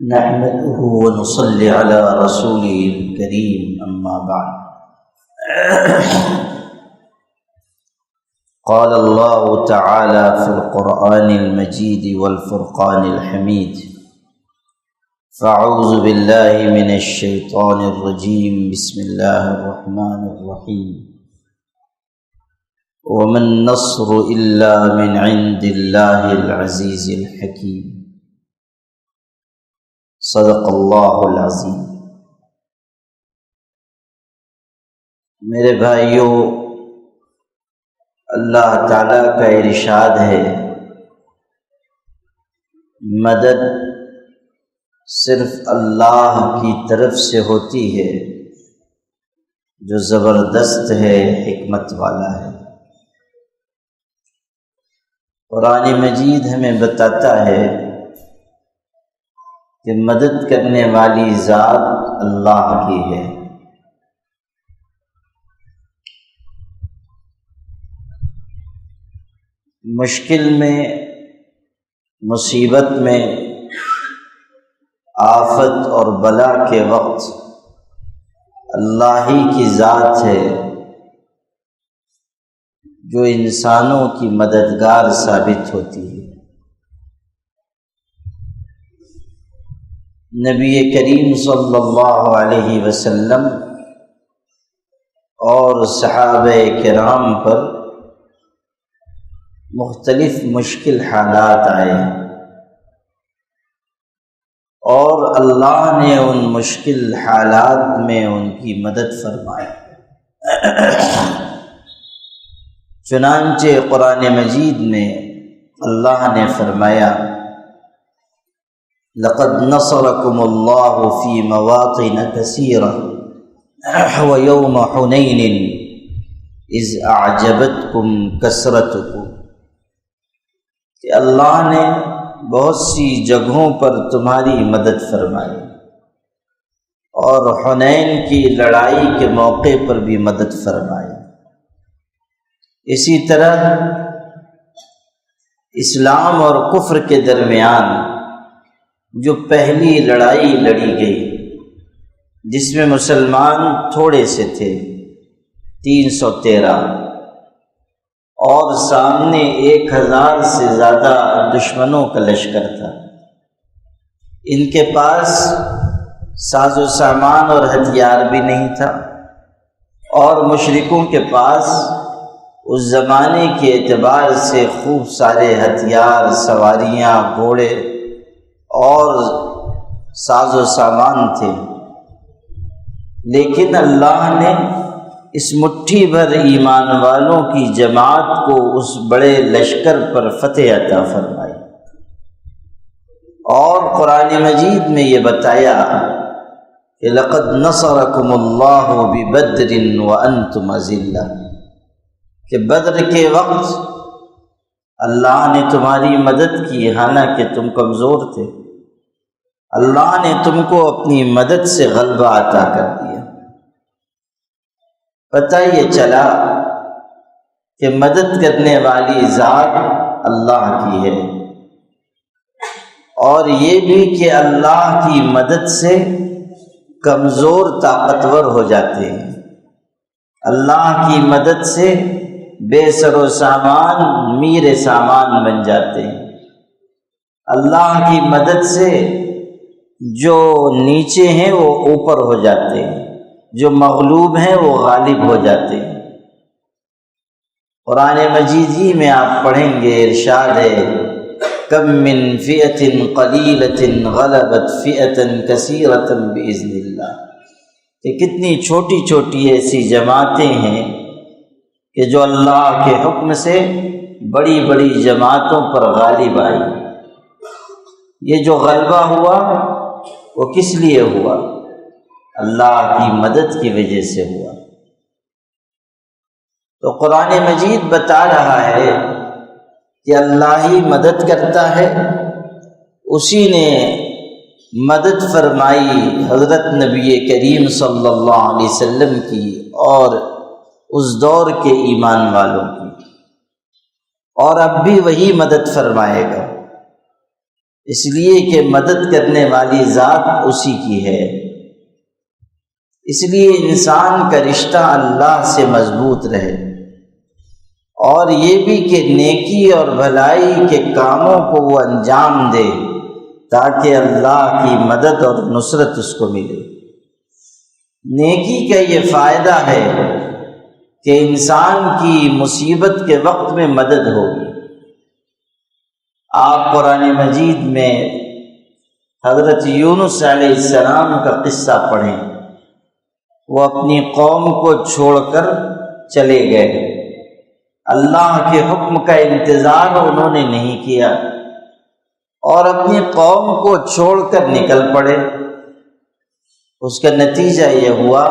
نحمده ونصلي على رسوله الكريم أما بعد قال الله تعالى في القرآن المجيد والفرقان الحميد فأعوذ بالله من الشيطان الرجيم بسم الله الرحمن الرحيم وما النصر إلا من عند الله العزيز الحكيم صدق اللہ العظیم۔ میرے بھائیو، اللہ تعالیٰ کا ارشاد ہے مدد صرف اللہ کی طرف سے ہوتی ہے جو زبردست ہے، حکمت والا ہے۔ قرآن مجید ہمیں بتاتا ہے کہ مدد کرنے والی ذات اللہ کی ہے۔ مشکل میں، مصیبت میں، آفت اور بلا کے وقت اللہ ہی کی ذات ہے جو انسانوں کی مددگار ثابت ہوتی ہے۔ نبی کریم صلی اللہ علیہ وسلم اور صحابہ کرام پر مختلف مشکل حالات آئے اور اللہ نے ان مشکل حالات میں ان کی مدد فرمائی۔ چنانچہ قرآن مجید میں اللہ نے فرمایا لقد نصركم الله في مواطن كثيرة ويوم حنين إذ أعجبتكم كثرتكم، کہ اللہ نے بہت سی جگہوں پر تمہاری مدد فرمائی اور حنین کی لڑائی کے موقع پر بھی مدد فرمائی۔ اسی طرح اسلام اور کفر کے درمیان جو پہلی لڑائی لڑی گئی جس میں مسلمان تھوڑے سے تھے 313 اور سامنے 1000 سے زیادہ دشمنوں کا لشکر تھا، ان کے پاس ساز و سامان اور ہتھیار بھی نہیں تھا، اور مشرکوں کے پاس اس زمانے کے اعتبار سے خوب سارے ہتھیار، سواریاں، گھوڑے اور ساز و سامان تھے، لیکن اللہ نے اس مٹھی بھر ایمان والوں کی جماعت کو اس بڑے لشکر پر فتح عطا فرمائی۔ اور قرآن مجید میں یہ بتایا کہ لقد نصرکم اللہ ببدر وانتم اذلہ، کہ بدر کے وقت اللہ نے تمہاری مدد کی، حالانکہ تم کمزور تھے، اللہ نے تم کو اپنی مدد سے غلبہ عطا کر دیا۔ پتہ یہ چلا کہ مدد کرنے والی ذات اللہ کی ہے، اور یہ بھی کہ اللہ کی مدد سے کمزور طاقتور ہو جاتے ہیں، اللہ کی مدد سے بے سر و سامان میر سامان بن جاتے ہیں، اللہ کی مدد سے جو نیچے ہیں وہ اوپر ہو جاتے ہیں، جو مغلوب ہیں وہ غالب ہو جاتے ہیں۔ قرآن مجید ہی میں آپ پڑھیں گے، ارشاد ہے کم من فئۃ قلیلۃ غلبت فئۃ کثیرۃ بإذن اللہ، کہ کتنی چھوٹی چھوٹی ایسی جماعتیں ہیں کہ جو اللہ کے حکم سے بڑی بڑی جماعتوں پر غالب آئی۔ یہ جو غلبہ ہوا وہ کس لیے ہوا؟ اللہ کی مدد کی وجہ سے ہوا۔ تو قرآن مجید بتا رہا ہے کہ اللہ ہی مدد کرتا ہے، اسی نے مدد فرمائی حضرت نبی کریم صلی اللہ علیہ وسلم کی اور اس دور کے ایمان والوں کی، اور اب بھی وہی مدد فرمائے گا۔ اس لیے کہ مدد کرنے والی ذات اسی کی ہے۔ اس لیے انسان کا رشتہ اللہ سے مضبوط رہے، اور یہ بھی کہ نیکی اور بھلائی کے کاموں کو وہ انجام دے تاکہ اللہ کی مدد اور نصرت اس کو ملے۔ نیکی کا یہ فائدہ ہے کہ انسان کی مصیبت کے وقت میں مدد ہوگی۔ آپ قرآن مجید میں حضرت یونس علیہ السلام کا قصہ پڑھیں۔ وہ اپنی قوم کو چھوڑ کر چلے گئے، اللہ کے حکم کا انتظار انہوں نے نہیں کیا اور اپنی قوم کو چھوڑ کر نکل پڑے۔ اس کا نتیجہ یہ ہوا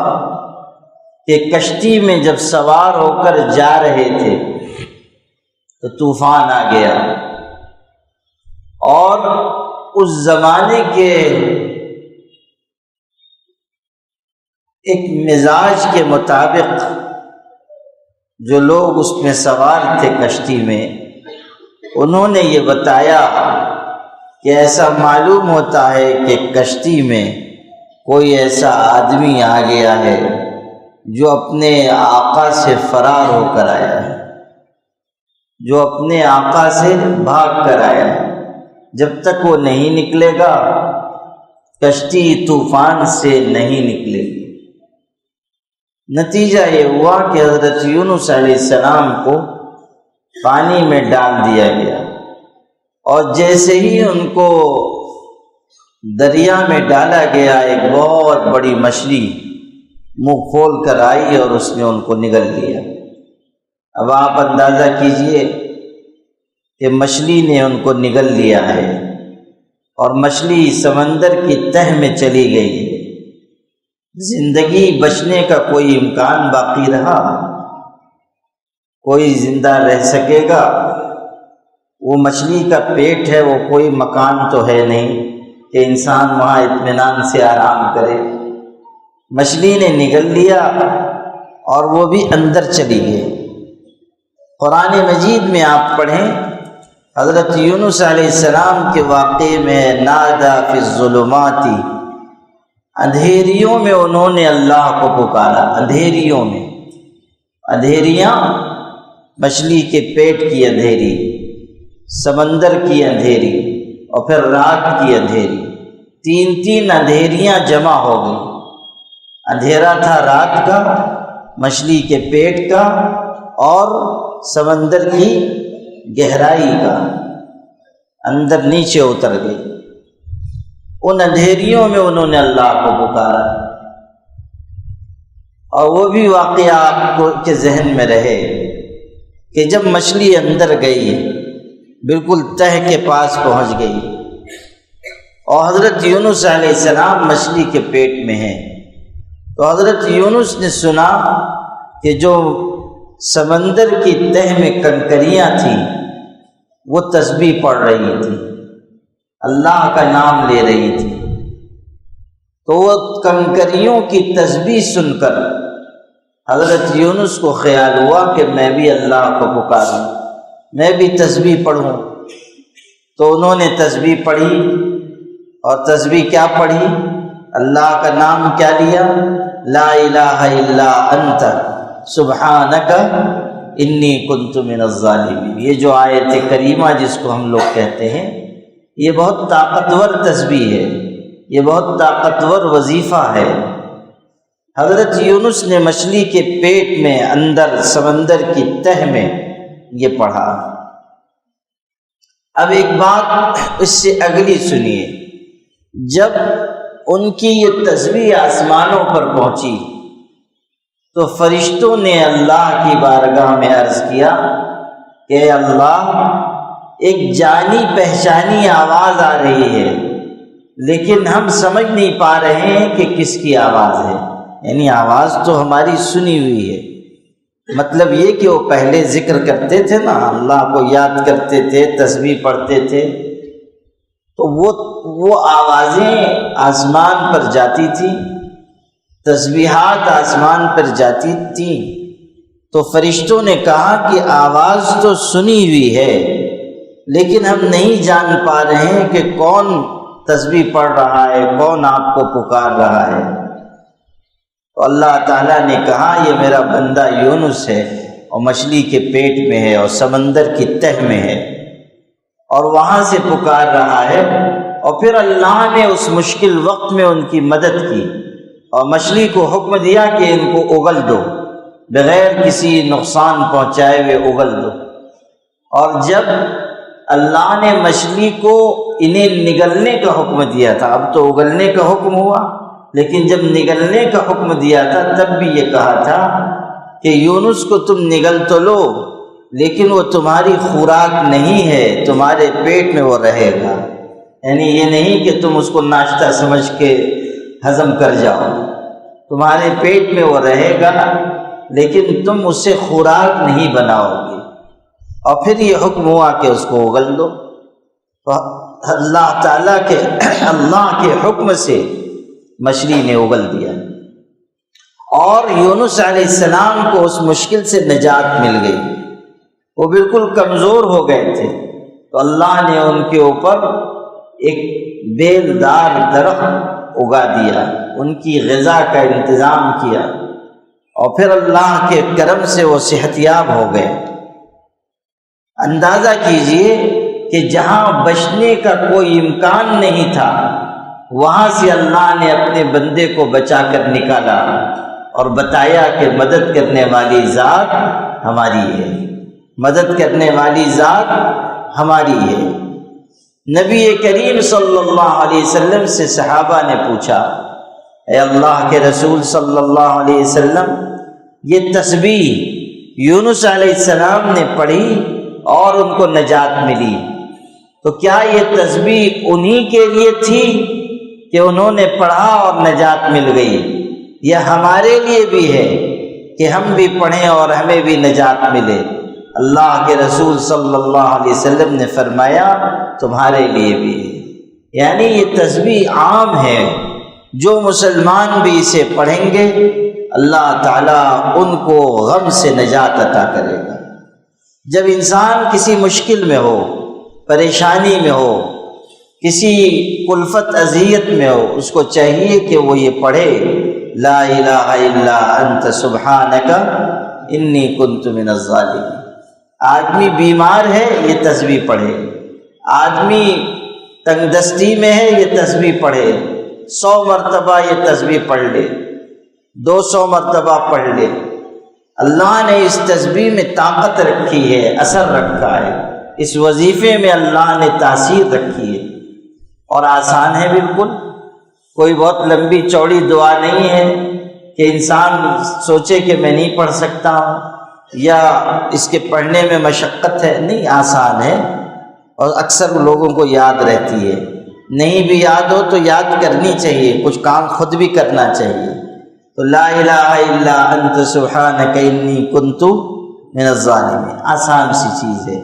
کہ کشتی میں جب سوار ہو کر جا رہے تھے تو طوفان آ گیا، اور اس زمانے کے ایک مزاج کے مطابق جو لوگ اس میں سوار تھے کشتی میں، انہوں نے یہ بتایا کہ ایسا معلوم ہوتا ہے کہ کشتی میں کوئی ایسا آدمی آ گیا ہے جو اپنے آقا سے فرار ہو کر آیا ہے، جو اپنے آقا سے بھاگ کر آیا ہے۔ جب تک وہ نہیں نکلے گا کشتی طوفان سے نہیں نکلے گی۔ نتیجہ یہ ہوا کہ حضرت یونس علیہ السلام کو پانی میں ڈال دیا گیا، اور جیسے ہی ان کو دریا میں ڈالا گیا ایک بہت بڑی مچھلی منہ کھول کر آئی اور اس نے ان کو نگل لیا۔ اب آپ اندازہ کیجئے کہ مچھلی نے ان کو نگل لیا ہے، اور مچھلی سمندر کی تہ میں چلی گئی ہے۔ زندگی بچنے کا کوئی امکان باقی رہا؟ کوئی زندہ رہ سکے گا؟ وہ مچھلی کا پیٹ ہے، وہ کوئی مکان تو ہے نہیں کہ انسان وہاں اطمینان سے آرام کرے۔ مچھلی نے نگل لیا اور وہ بھی اندر چلی گئی۔ قرآن مجید میں آپ پڑھیں، حضرت یونس علیہ السلام کے واقعے میں نادا فی الظلمات، اندھیریوں میں انہوں نے اللہ کو پکارا۔ اندھیریوں میں، اندھیریاں مچھلی کے پیٹ کی اندھیری، سمندر کی اندھیری، اور پھر رات کی اندھیری، تین اندھیریاں جمع ہو گئی۔ اندھیرا تھا رات کا، مچھلی کے پیٹ کا، اور سمندر کی گہرائی کا، اندر نیچے اتر گئی۔ ان اندھیریوں میں انہوں نے اللہ کو پکارا، اور وہ بھی واقعہ آپ کو کے ذہن میں رہے کہ جب مچھلی اندر گئی، بالکل تہ کے پاس پہنچ گئی، اور حضرت یونس علیہ السلام مچھلی کے پیٹ میں ہیں، تو حضرت یونس نے سنا کہ جو سمندر کی تہ میں کنکریاں تھیں وہ تسبیح پڑھ رہی تھی، اللہ کا نام لے رہی تھی۔ تو وہ کنکریوں کی تسبیح سن کر حضرت یونس کو خیال ہوا کہ میں بھی اللہ کو پکاروں، میں بھی تسبیح پڑھوں۔ تو انہوں نے تسبیح پڑھی، اور تسبیح کیا پڑھی؟ اللہ کا نام کیا لیا؟ لا الہ الا انت سبحانک انی کنت من الظالمین۔ یہ جو آیت کریمہ جس کو ہم لوگ کہتے ہیں، یہ بہت طاقتور تسبیح ہے، یہ بہت طاقتور وظیفہ ہے۔ حضرت یونس نے مچھلی کے پیٹ میں اندر سمندر کی تہ میں یہ پڑھا۔ اب ایک بات اس سے اگلی سنیے، جب ان کی یہ تسبیح آسمانوں پر پہنچی تو فرشتوں نے اللہ کی بارگاہ میں عرض کیا کہ اللہ، ایک جانی پہچانی آواز آ رہی ہے، لیکن ہم سمجھ نہیں پا رہے ہیں کہ کس کی آواز ہے۔ یعنی آواز تو ہماری سنی ہوئی ہے، مطلب یہ کہ وہ پہلے ذکر کرتے تھے نا، اللہ کو یاد کرتے تھے، تسبیح پڑھتے تھے، تو وہ آوازیں آسمان پر جاتی تھیں، تسبیحات آسمان پر جاتی تھیں۔ تو فرشتوں نے کہا کہ آواز تو سنی ہوئی ہے، لیکن ہم نہیں جان پا رہے ہیں کہ کون تسبیح پڑھ رہا ہے، کون آپ کو پکار رہا ہے۔ تو اللہ تعالیٰ نے کہا یہ میرا بندہ یونس ہے، اور مچھلی کے پیٹ میں ہے اور سمندر کی تہ میں ہے، اور وہاں سے پکار رہا ہے۔ اور پھر اللہ نے اس مشکل وقت میں ان کی مدد کی اور مچھلی کو حکم دیا کہ ان کو اگل دو، بغیر کسی نقصان پہنچائے ہوئے اگل دو۔ اور جب اللہ نے مچھلی کو انہیں نگلنے کا حکم دیا تھا، اب تو اگلنے کا حکم ہوا، لیکن جب نگلنے کا حکم دیا تھا تب بھی یہ کہا تھا کہ یونس کو تم نگل تو لو، لیکن وہ تمہاری خوراک نہیں ہے، تمہارے پیٹ میں وہ رہے گا۔ یعنی یہ نہیں کہ تم اس کو ناشتہ سمجھ کے ہضم کر جاؤ، تمہارے پیٹ میں وہ رہے گا، لیکن تم اس سے خوراک نہیں بناؤ گے۔ اور پھر یہ حکم ہوا کہ اس کو اگل دو۔ تو اللہ تعالیٰ کے حکم سے مچھلی نے اگل دیا، اور یونس علیہ السلام کو اس مشکل سے نجات مل گئی۔ وہ بالکل کمزور ہو گئے تھے، تو اللہ نے ان کے اوپر ایک بیل دار درخت اگا دیا، ان کی غذا کا انتظام کیا، اور پھر اللہ کے کرم سے وہ صحت یاب ہو گئے۔ اندازہ کیجئے کہ جہاں بچنے کا کوئی امکان نہیں تھا، وہاں سے اللہ نے اپنے بندے کو بچا کر نکالا اور بتایا کہ مدد کرنے والی ذات ہماری ہے، مدد کرنے والی ذات ہماری ہے۔ نبی کریم صلی اللہ علیہ وسلم سے صحابہ نے پوچھا، اے اللہ کے رسول صلی اللہ علیہ وسلم، یہ تسبیح یونس علیہ السلام نے پڑھی اور ان کو نجات ملی، تو کیا یہ تسبیح انہی کے لیے تھی کہ انہوں نے پڑھا اور نجات مل گئی، یا ہمارے لیے بھی ہے کہ ہم بھی پڑھیں اور ہمیں بھی نجات ملے؟ اللہ کے رسول صلی اللہ علیہ وسلم نے فرمایا تمہارے لیے بھی ہے۔ یعنی یہ تسبیح عام ہے، جو مسلمان بھی اسے پڑھیں گے اللہ تعالیٰ ان کو غم سے نجات عطا کرے گا۔ جب انسان کسی مشکل میں ہو، پریشانی میں ہو، کسی کلفت اذیت میں ہو، اس کو چاہیے کہ وہ یہ پڑھے، لا الہ الا انت سبحانک انی کنت من الظالمین۔ آدمی بیمار ہے یہ تسبیح پڑھے، آدمی تنگ دستی میں ہے یہ تسبیح پڑھے، 100 مرتبہ یہ تسبیح پڑھ لے، 200 مرتبہ پڑھ لے۔ اللہ نے اس تسبیح میں طاقت رکھی ہے، اثر رکھا ہے، اس وظیفے میں اللہ نے تاثیر رکھی ہے، اور آسان ہے بالکل، کوئی بہت لمبی چوڑی دعا نہیں ہے کہ انسان سوچے کہ میں نہیں پڑھ سکتا ہوں یا اس کے پڑھنے میں مشقت ہے، نہیں، آسان ہے، اور اکثر لوگوں کو یاد رہتی ہے۔ نہیں بھی یاد ہو تو یاد کرنی چاہیے، کچھ کام خود بھی کرنا چاہیے۔ تو لا الہ الا انت سبحانک انی کنت من الظالمین، آسان سی چیز ہے،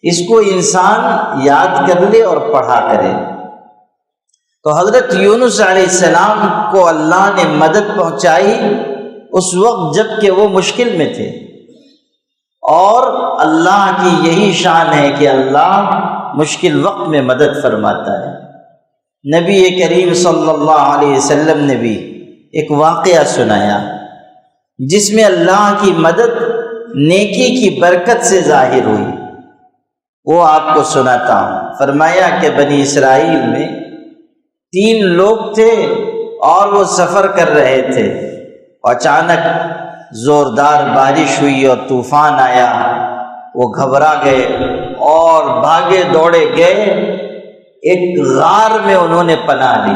اس کو انسان یاد کر لے اور پڑھا کرے۔ تو حضرت یونس علیہ السلام کو اللہ نے مدد پہنچائی اس وقت جب کہ وہ مشکل میں تھے، اور اللہ کی یہی شان ہے کہ اللہ مشکل وقت میں مدد فرماتا ہے۔ نبی کریم صلی اللہ علیہ وسلم نے بھی ایک واقعہ سنایا جس میں اللہ کی مدد نیکی کی برکت سے ظاہر ہوئی، وہ آپ کو سناتا ہوں۔ فرمایا کہ بنی اسرائیل میں 3 لوگ تھے اور وہ سفر کر رہے تھے، اچانک زوردار بارش ہوئی اور طوفان آیا، وہ گھبرا گئے اور بھاگے دوڑے گئے، ایک غار میں انہوں نے پناہ لی،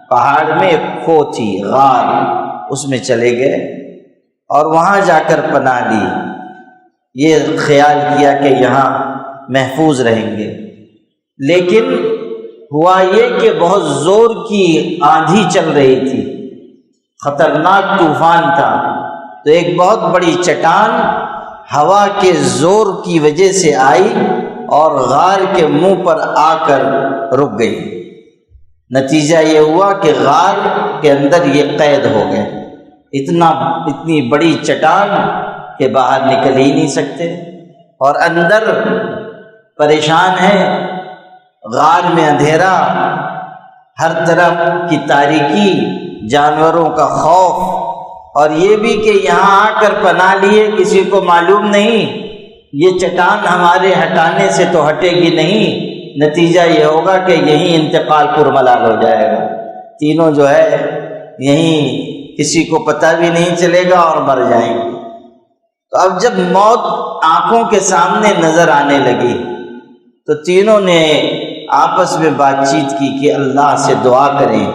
پہاڑ میں ایک کھو تھی، غار، اس میں چلے گئے اور وہاں جا کر پناہ لی، یہ خیال کیا کہ یہاں محفوظ رہیں گے۔ لیکن ہوا یہ کہ بہت زور کی آندھی چل رہی تھی، خطرناک طوفان تھا، تو ایک بہت بڑی چٹان ہوا کے زور کی وجہ سے آئی اور غار کے منہ پر آ کر رک گئی۔ نتیجہ یہ ہوا کہ غار کے اندر یہ قید ہو گئے، اتنی بڑی چٹان کہ باہر نکل ہی نہیں سکتے، اور اندر پریشان ہیں، غار میں اندھیرا، ہر طرف کی تاریکی، جانوروں کا خوف، اور یہ بھی کہ یہاں آ کر پناہ لیے، کسی کو معلوم نہیں یہ چٹان ہمارے ہٹانے سے تو ہٹے گی نہیں، نتیجہ یہ ہوگا کہ یہیں انتقال پرملال ہو جائے گا، تینوں جو ہے یہیں کسی کو پتہ بھی نہیں چلے گا اور مر جائیں گے۔ تو اب جب موت آنکھوں کے سامنے نظر آنے لگی تو تینوں نے آپس میں بات چیت کی کہ اللہ سے دعا کریں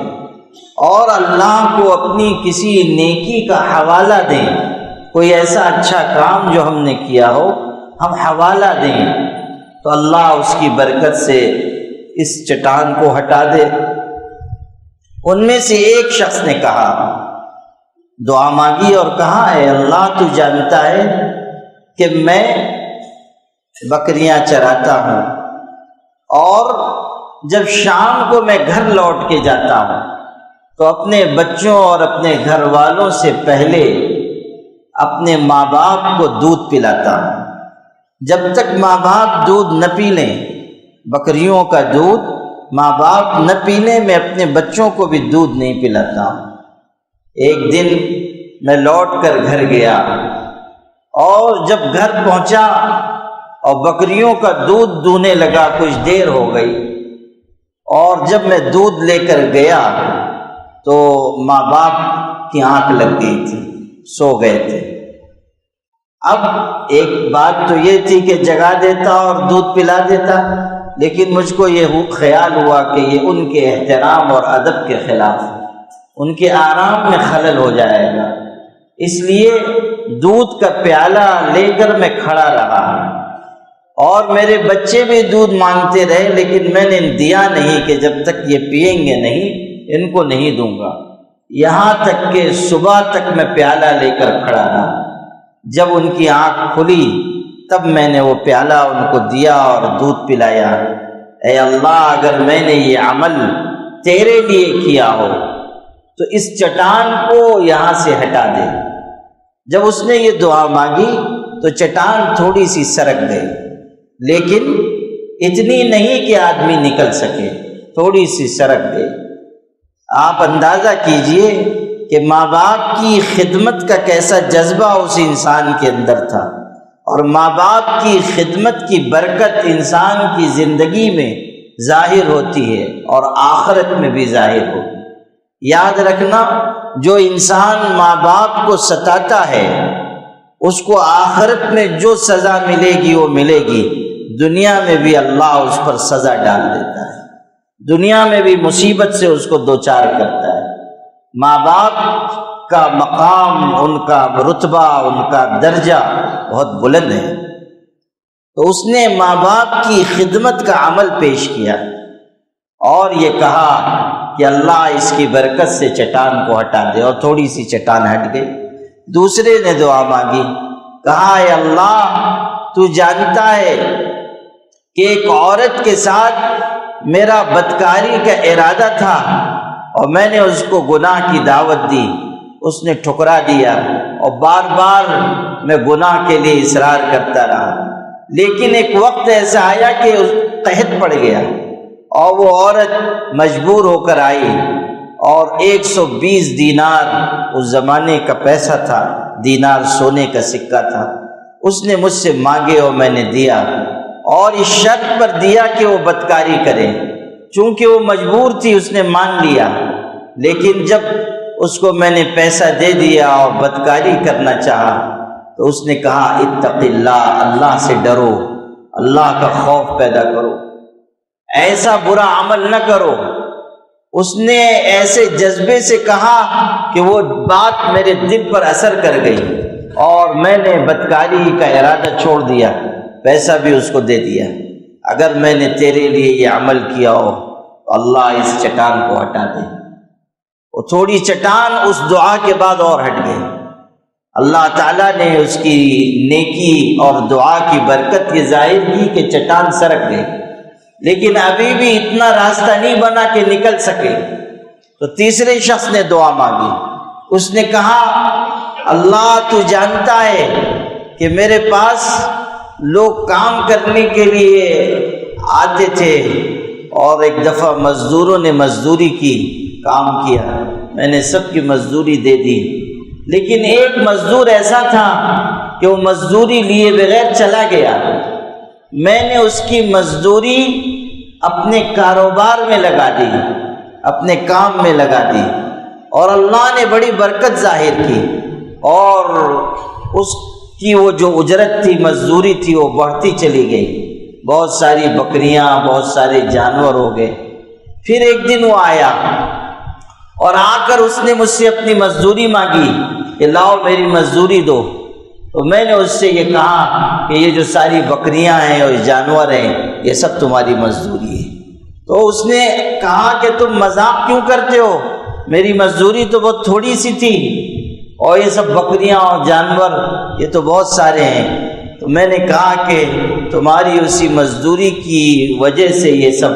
اور اللہ کو اپنی کسی نیکی کا حوالہ دیں، کوئی ایسا اچھا کام جو ہم نے کیا ہو ہم حوالہ دیں تو اللہ اس کی برکت سے اس چٹان کو ہٹا دے۔ ان میں سے ایک شخص نے کہا، دعا مانگی اور کہا، اے اللہ تو جانتا ہے کہ میں بکریاں چراتا ہوں اور جب شام کو میں گھر لوٹ کے جاتا ہوں تو اپنے بچوں اور اپنے گھر والوں سے پہلے اپنے ماں باپ کو دودھ پلاتا ہوں، جب تک ماں باپ دودھ نہ پی لیں، بکریوں کا دودھ ماں باپ نہ پینے میں اپنے بچوں کو بھی دودھ نہیں پلاتا ہوں۔ ایک دن میں لوٹ کر گھر گیا اور جب گھر پہنچا اور بکریوں کا دودھ دوہنے لگا، کچھ دیر ہو گئی، اور جب میں دودھ لے کر گیا تو ماں باپ کی آنکھ لگ گئی تھی، سو گئے تھے۔ اب ایک بات تو یہ تھی کہ جگا دیتا اور دودھ پلا دیتا، لیکن مجھ کو یہ خیال ہوا کہ یہ ان کے احترام اور ادب کے خلاف، ان کے آرام میں خلل ہو جائے گا، اس لیے دودھ کا پیالہ لے کر میں کھڑا رہا اور میرے بچے بھی دودھ مانگتے رہے، لیکن میں نے دیا نہیں کہ جب تک یہ پئیں گے نہیں ان کو نہیں دوں گا، یہاں تک کہ صبح تک میں پیالہ لے کر کھڑا رہا۔ جب ان کی آنکھ کھلی تب میں نے وہ پیالہ ان کو دیا اور دودھ پلایا۔ اے اللہ، اگر میں نے یہ عمل تیرے لیے کیا ہو تو اس چٹان کو یہاں سے ہٹا دے۔ جب اس نے یہ دعا مانگی تو چٹان تھوڑی سی سرک گئی، لیکن اتنی نہیں کہ آدمی نکل سکے، تھوڑی سی سرک گئی۔ آپ اندازہ کیجئے کہ ماں باپ کی خدمت کا کیسا جذبہ اس انسان کے اندر تھا، اور ماں باپ کی خدمت کی برکت انسان کی زندگی میں ظاہر ہوتی ہے اور آخرت میں بھی ظاہر ہوگی۔ یاد رکھنا، جو انسان ماں باپ کو ستاتا ہے اس کو آخرت میں جو سزا ملے گی وہ ملے گی، دنیا میں بھی اللہ اس پر سزا ڈال دیتا ہے، دنیا میں بھی مصیبت سے اس کو دوچار کرتا ہے۔ ماں باپ کا مقام، ان کا رتبہ، ان کا درجہ بہت بلند ہے، تو اس نے ماں باپ کی خدمت کا عمل پیش کیا اور یہ کہا کہ اللہ اس کی برکت سے چٹان کو ہٹا دے، اور تھوڑی سی چٹان ہٹ گئی۔ دوسرے نے دعا مانگی، کہا اے اللہ تو جانتا ہے کہ ایک عورت کے ساتھ میرا بدکاری کا ارادہ تھا اور میں نے اس کو گناہ کی دعوت دی، اس نے ٹھکرا دیا اور بار بار میں گناہ کے لیے اصرار کرتا رہا، لیکن ایک وقت ایسا آیا کہ قحط پڑ گیا اور وہ عورت مجبور ہو کر آئی، اور 120 دینار اس زمانے کا پیسہ تھا، دینار سونے کا سکہ تھا، اس نے مجھ سے مانگے اور میں نے دیا، اور اس شرط پر دیا کہ وہ بدکاری کرے، چونکہ وہ مجبور تھی اس نے مان لیا، لیکن جب اس کو میں نے پیسہ دے دیا اور بدکاری کرنا چاہا تو اس نے کہا اتق اللہ، اللہ سے ڈرو، اللہ کا خوف پیدا کرو، ایسا برا عمل نہ کرو۔ اس نے ایسے جذبے سے کہا کہ وہ بات میرے دل پر اثر کر گئی اور میں نے بدکاری کا ارادہ چھوڑ دیا، پیسہ بھی اس کو دے دیا۔ اگر میں نے تیرے لیے یہ عمل کیا ہو تو اللہ اس چٹان کو ہٹا دے۔ وہ تھوڑی چٹان اس دعا کے بعد اور ہٹ گئی، اللہ تعالیٰ نے اس کی نیکی اور دعا کی برکت یہ ظاہر کی کہ چٹان سرک گئی، لیکن ابھی بھی اتنا راستہ نہیں بنا کہ نکل سکے۔ تو تیسرے شخص نے دعا مانگی، اس نے کہا اللہ تو جانتا ہے کہ میرے پاس لوگ کام کرنے کے لیے آتے تھے، اور ایک دفعہ مزدوروں نے مزدوری کی، کام کیا، میں نے سب کی مزدوری دے دی، لیکن ایک مزدور ایسا تھا کہ وہ مزدوری لیے بغیر چلا گیا۔ میں نے اس کی مزدوری اپنے کاروبار میں لگا دی، اپنے کام میں لگا دی، اور اللہ نے بڑی برکت ظاہر کی، اور اس کی وہ جو اجرت تھی، مزدوری تھی، وہ بڑھتی چلی گئی، بہت ساری بکریاں، بہت سارے جانور ہو گئے۔ پھر ایک دن وہ آیا اور آ کر اس نے مجھ سے اپنی مزدوری مانگی کہ لاؤ میری مزدوری دو۔ تو میں نے اس سے یہ کہا کہ یہ جو ساری بکریاں ہیں اور جانور ہیں، یہ سب تمہاری مزدوری ہے۔ تو اس نے کہا کہ تم مذاق کیوں کرتے ہو، میری مزدوری تو بہت تھوڑی سی تھی، اور یہ سب بکریاں اور جانور یہ تو بہت سارے ہیں۔ تو میں نے کہا کہ تمہاری اسی مزدوری کی وجہ سے یہ سب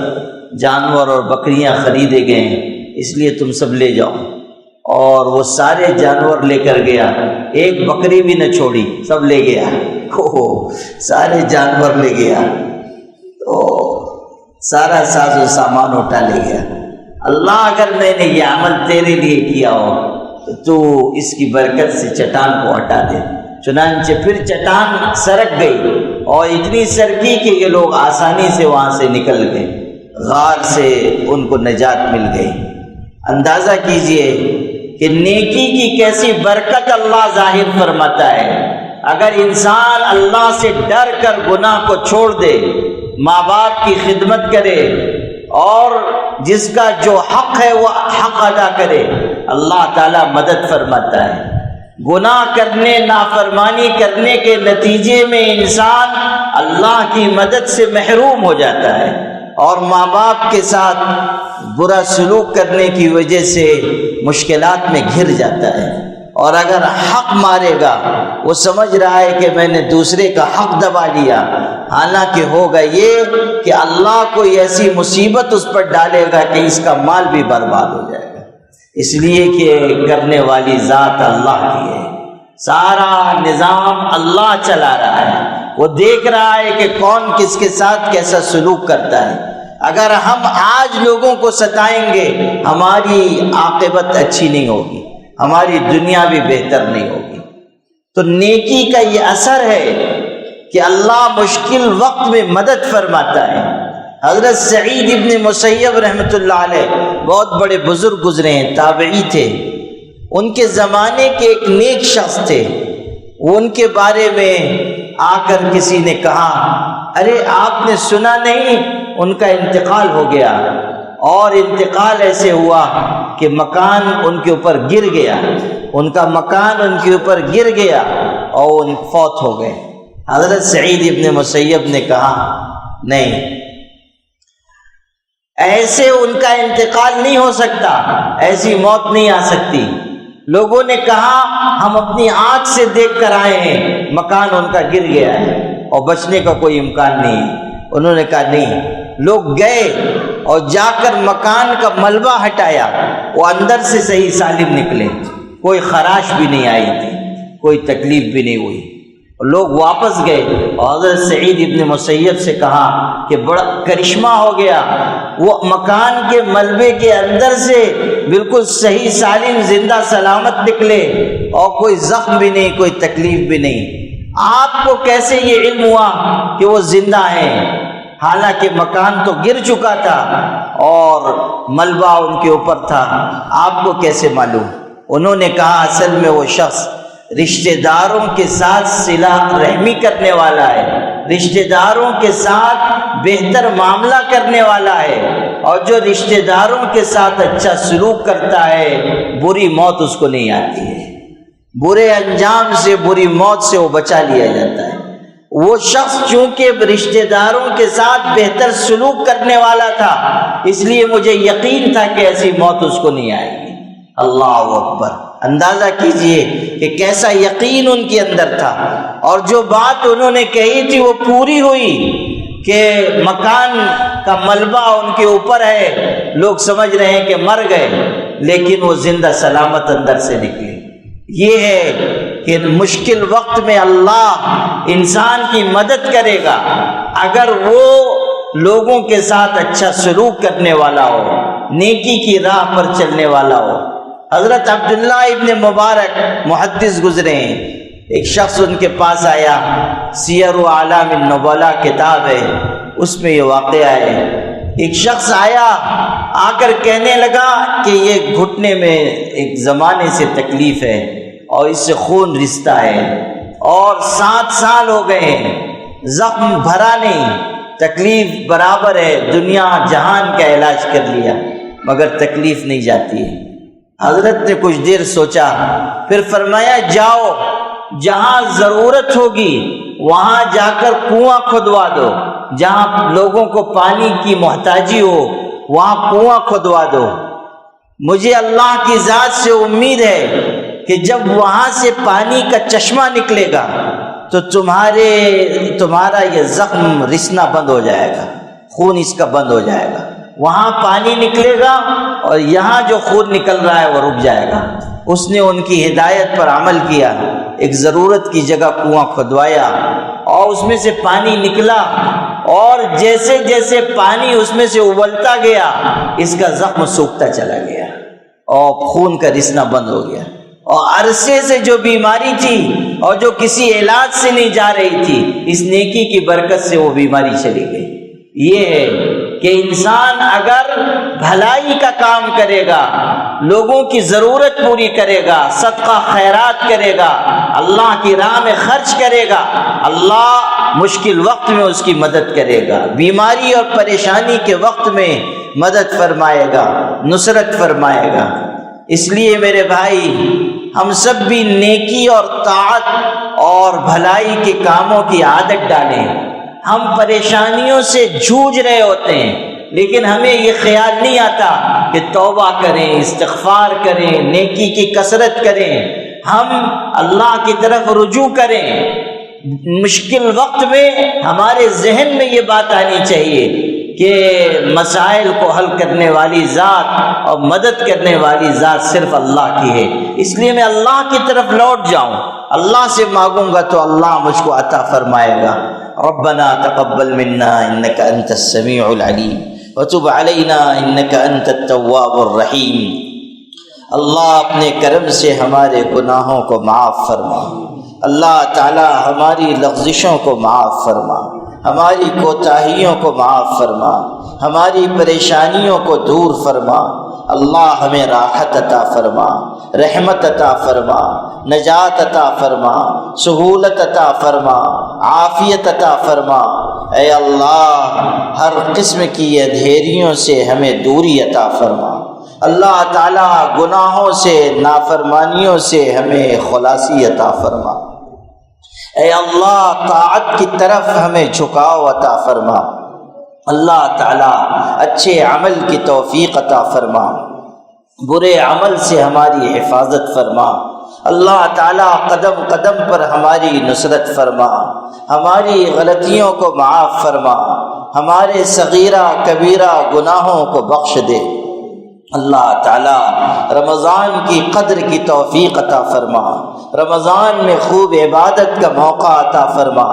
جانور اور بکریاں خریدے گئے ہیں، اس لیے تم سب لے جاؤ۔ اور وہ سارے جانور لے کر گیا، ایک بکری بھی نہ چھوڑی، سب لے گیا، سارے جانور لے گیا، تو سارا ساز و سامان اٹھا لے گیا۔ اللہ اگر میں نے یہ عمل تیرے لیے کیا ہو تو اس کی برکت سے چٹان کو ہٹا دے۔ چنانچہ پھر چٹان سرک گئی، اور اتنی سرکی کہ یہ لوگ آسانی سے وہاں سے نکل گئے، غار سے ان کو نجات مل گئی۔ اندازہ کیجئے کہ نیکی کی کیسی برکت اللہ ظاہر فرماتا ہے۔ اگر انسان اللہ سے ڈر کر گناہ کو چھوڑ دے، ماں باپ کی خدمت کرے، اور جس کا جو حق ہے وہ حق ادا کرے، اللہ تعالیٰ مدد فرماتا ہے۔ گناہ کرنے، نافرمانی کرنے کے نتیجے میں انسان اللہ کی مدد سے محروم ہو جاتا ہے، اور ماں باپ کے ساتھ برا سلوک کرنے کی وجہ سے مشکلات میں گھر جاتا ہے۔ اور اگر حق مارے گا، وہ سمجھ رہا ہے کہ میں نے دوسرے کا حق دبا لیا، حالانکہ ہوگا یہ کہ اللہ کوئی ایسی مصیبت اس پر ڈالے گا کہ اس کا مال بھی برباد ہو جائے گا، اس لیے کہ کرنے والی ذات اللہ کی ہے، سارا نظام اللہ چلا رہا ہے، وہ دیکھ رہا ہے کہ کون کس کے ساتھ کیسا سلوک کرتا ہے۔ اگر ہم آج لوگوں کو ستائیں گے، ہماری عاقبت اچھی نہیں ہوگی، ہماری دنیا بھی بہتر نہیں ہوگی۔ تو نیکی کا یہ اثر ہے کہ اللہ مشکل وقت میں مدد فرماتا ہے۔ حضرت سعید ابن مسیب رحمۃ اللہ علیہ بہت بڑے بزرگ گزرے ہیں، تابعی تھے، ان کے زمانے کے ایک نیک شخص تھے۔ ان کے بارے میں آ کر کسی نے کہا، ارے آپ نے سنا نہیں، ان کا انتقال ہو گیا، اور انتقال ایسے ہوا کہ مکان ان کے اوپر گر گیا، ان کا مکان ان کے اوپر گر گیا اور ان فوت ہو گئے۔ حضرت سعید ابن مسیب نے کہا، نہیں، ایسے ان کا انتقال نہیں ہو سکتا، ایسی موت نہیں آ سکتی۔ لوگوں نے کہا، ہم اپنی آنکھ سے دیکھ کر آئے ہیں، مکان ان کا گر گیا ہے اور بچنے کا کوئی امکان نہیں ہے۔ انہوں نے کہا نہیں۔ لوگ گئے اور جا کر مکان کا ملبہ ہٹایا، وہ اندر سے صحیح سالم نکلے، کوئی خراش بھی نہیں آئی تھی، کوئی تکلیف بھی نہیں ہوئی۔ لوگ واپس گئے اور حضرت سعید ابن مسیب سے کہا کہ بڑا کرشمہ ہو گیا، وہ مکان کے ملبے کے اندر سے بالکل صحیح سالم زندہ سلامت نکلے، اور کوئی زخم بھی نہیں، کوئی تکلیف بھی نہیں۔ آپ کو کیسے یہ علم ہوا کہ وہ زندہ ہیں، حالانکہ مکان تو گر چکا تھا اور ملبہ ان کے اوپر تھا، آپ کو کیسے معلوم؟ انہوں نے کہا، اصل میں وہ شخص رشتہ داروں کے ساتھ صلہ رحمی کرنے والا ہے، رشتہ داروں کے ساتھ بہتر معاملہ کرنے والا ہے، اور جو رشتہ داروں کے ساتھ اچھا سلوک کرتا ہے، بری موت اس کو نہیں آتی ہے، برے انجام سے، بری موت سے وہ بچا لیا جاتا ہے۔ وہ شخص چونکہ رشتہ داروں کے ساتھ بہتر سلوک کرنے والا تھا، اس لیے مجھے یقین تھا کہ ایسی موت اس کو نہیں آئے گی۔ اللہ اکبر! اندازہ کیجئے کہ کیسا یقین ان کے اندر تھا، اور جو بات انہوں نے کہی تھی وہ پوری ہوئی کہ مکان کا ملبہ ان کے اوپر ہے، لوگ سمجھ رہے ہیں کہ مر گئے، لیکن وہ زندہ سلامت اندر سے نکلے۔ یہ ہے کہ مشکل وقت میں اللہ انسان کی مدد کرے گا اگر وہ لوگوں کے ساتھ اچھا سلوک کرنے والا ہو، نیکی کی راہ پر چلنے والا ہو۔ حضرت عبداللہ ابن مبارک محدث گزرے ہیں، ایک شخص ان کے پاس آیا، سیر اعلام النبلاء کتاب ہے، اس میں یہ واقعہ ہے۔ ایک شخص آیا، آ کر کہنے لگا کہ یہ گھٹنے میں ایک زمانے سے تکلیف ہے اور اس سے خون رستا ہے اور 7 سال ہو گئے ہیں، زخم بھرا نہیں، تکلیف برابر ہے، دنیا جہان کا علاج کر لیا مگر تکلیف نہیں جاتی ہے۔ حضرت نے کچھ دیر سوچا، پھر فرمایا جاؤ، جہاں ضرورت ہوگی وہاں جا کر کنواں کھدوا دو، جہاں لوگوں کو پانی کی محتاجی ہو وہاں کنواں کھدوا دو۔ مجھے اللہ کی ذات سے امید ہے کہ جب وہاں سے پانی کا چشمہ نکلے گا تو تمہارا یہ زخم رسنا بند ہو جائے گا، خون اس کا بند ہو جائے گا، وہاں پانی نکلے گا اور یہاں جو خون نکل رہا ہے وہ رک جائے گا۔ اس نے ان کی ہدایت پر عمل کیا، ایک ضرورت کی جگہ کنواں کھدوایا اور اس میں سے پانی نکلا، اور جیسے جیسے پانی اس میں سے ابلتا گیا اس کا زخم سوکھتا چلا گیا اور خون کا رسنا بند ہو گیا، اور عرصے سے جو بیماری تھی اور جو کسی علاج سے نہیں جا رہی تھی، اس نیکی کی برکت سے وہ بیماری چلی گئی۔ یہ ہے کہ انسان اگر بھلائی کا کام کرے گا، لوگوں کی ضرورت پوری کرے گا، صدقہ خیرات کرے گا، اللہ کی راہ میں خرچ کرے گا، اللہ مشکل وقت میں اس کی مدد کرے گا، بیماری اور پریشانی کے وقت میں مدد فرمائے گا، نصرت فرمائے گا۔ اس لیے میرے بھائی، ہم سب بھی نیکی اور طاعت اور بھلائی کے کاموں کی عادت ڈالیں۔ ہم پریشانیوں سے جوجھ رہے ہوتے ہیں لیکن ہمیں یہ خیال نہیں آتا کہ توبہ کریں، استغفار کریں، نیکی کی کثرت کریں، ہم اللہ کی طرف رجوع کریں۔ مشکل وقت میں ہمارے ذہن میں یہ بات آنی چاہیے کہ مسائل کو حل کرنے والی ذات اور مدد کرنے والی ذات صرف اللہ کی ہے، اس لیے میں اللہ کی طرف لوٹ جاؤں، اللہ سے مانگوں گا تو اللہ مجھ کو عطا فرمائے گا۔ ربنا تقبل منا انك انت السميع العليم وتب علينا انك انت التواب الرحيم۔ اللہ اپنے کرم سے ہمارے گناہوں کو معاف فرما، اللہ تعالی ہماری لغزشوں کو معاف فرما، ہماری کوتاہیوں کو معاف فرما، ہماری پریشانیوں کو دور فرما۔ اللہ ہمیں راحت عطا فرما، رحمت عطا فرما، نجات عطا فرما، سہولت عطا فرما، عافیت عطا فرما۔ اے اللہ، ہر قسم کی اندھیریوں سے ہمیں دوری عطا فرما۔ اللہ تعالی گناہوں سے، نافرمانیوں سے ہمیں خلاصی عطا فرما۔ اے اللہ، طاعت کی طرف ہمیں جھکاؤ عطا فرما۔ اللہ تعالی اچھے عمل کی توفیق عطا فرما، برے عمل سے ہماری حفاظت فرما۔ اللہ تعالی قدم قدم پر ہماری نصرت فرما، ہماری غلطیوں کو معاف فرما، ہمارے صغیرہ کبیرہ گناہوں کو بخش دے۔ اللہ تعالی رمضان کی قدر کی توفیق عطا فرما، رمضان میں خوب عبادت کا موقع عطا فرما۔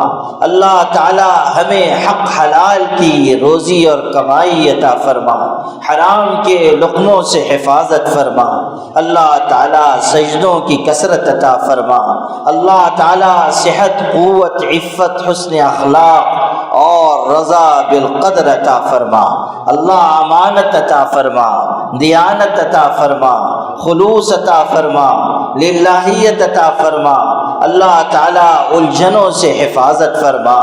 اللہ تعالی ہمیں حق حلال کی روزی اور کمائی عطا فرما، حرام کے لقموں سے حفاظت فرما۔ اللہ تعالی سجدوں کی کثرت عطا فرما۔ اللہ تعالی صحت، قوت، عفت، حسن اخلاق اور رضا بالقدر عطا فرما۔ اللہ امانت عطا فرما، دیانت عطا فرما، خلوص عطا فرما، للہیت عطا فرما۔ اللہ تعالی الجھنوں سے حفاظت فرما۔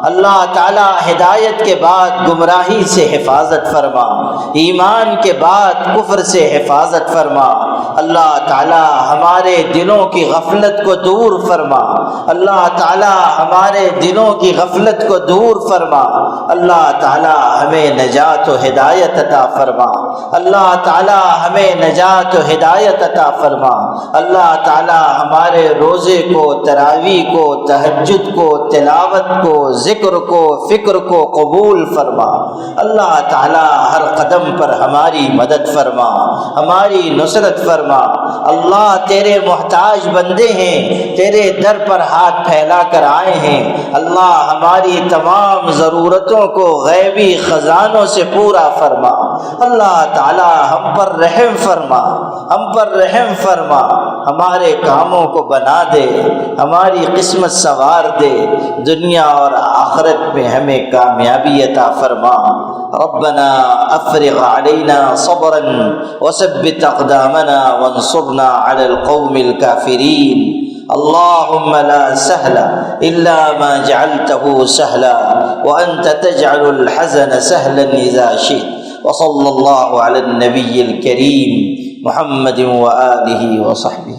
اللہ تعالی ہدایت کے بعد گمراہی سے حفاظت فرما، ایمان کے بعد کفر سے حفاظت فرما۔ اللہ تعالی ہمارے دلوں کی غفلت کو دور فرما۔ اللہ تعالی ہمارے دلوں کی غفلت کو دور فرما۔ اللہ تعالی ہمیں نجات و ہدایت عطا فرما۔ اللہ تعالی ہمیں نجات و ہدایت عطا فرما۔ اللہ تعالی ہمارے روزے کو، تراویح کو، تہجد کو، تلاوت کو، ذکر کو، فکر کو قبول فرما۔ اللہ تعالی ہر قدم پر ہماری مدد فرما، ہماری نصرت فرما۔ اللہ تیرے محتاج بندے ہیں، تیرے در پر ہاتھ پھیلا کر آئے ہیں۔ اللہ ہماری تمام ضرورتوں کو غیبی خزانوں سے پورا فرما۔ اللہ تعالی ہم پر رحم فرما، ہم پر رحم فرما، ہمارے کاموں کو بنا دے، ہماری قسمت سنوار دے، دنیا اور آخرت میں ہمیں کامیابی عطا فرما۔ ربنا افرغ علينا صبرا وثبت اقدامنا وانصرنا على القوم الكافرين۔ اللهم لا سهل الا ما جعلته سهلا وانت تجعل الحزن سهلا اذا شئت۔ وصلى الله على النبي الكريم محمد وآله وصحبه۔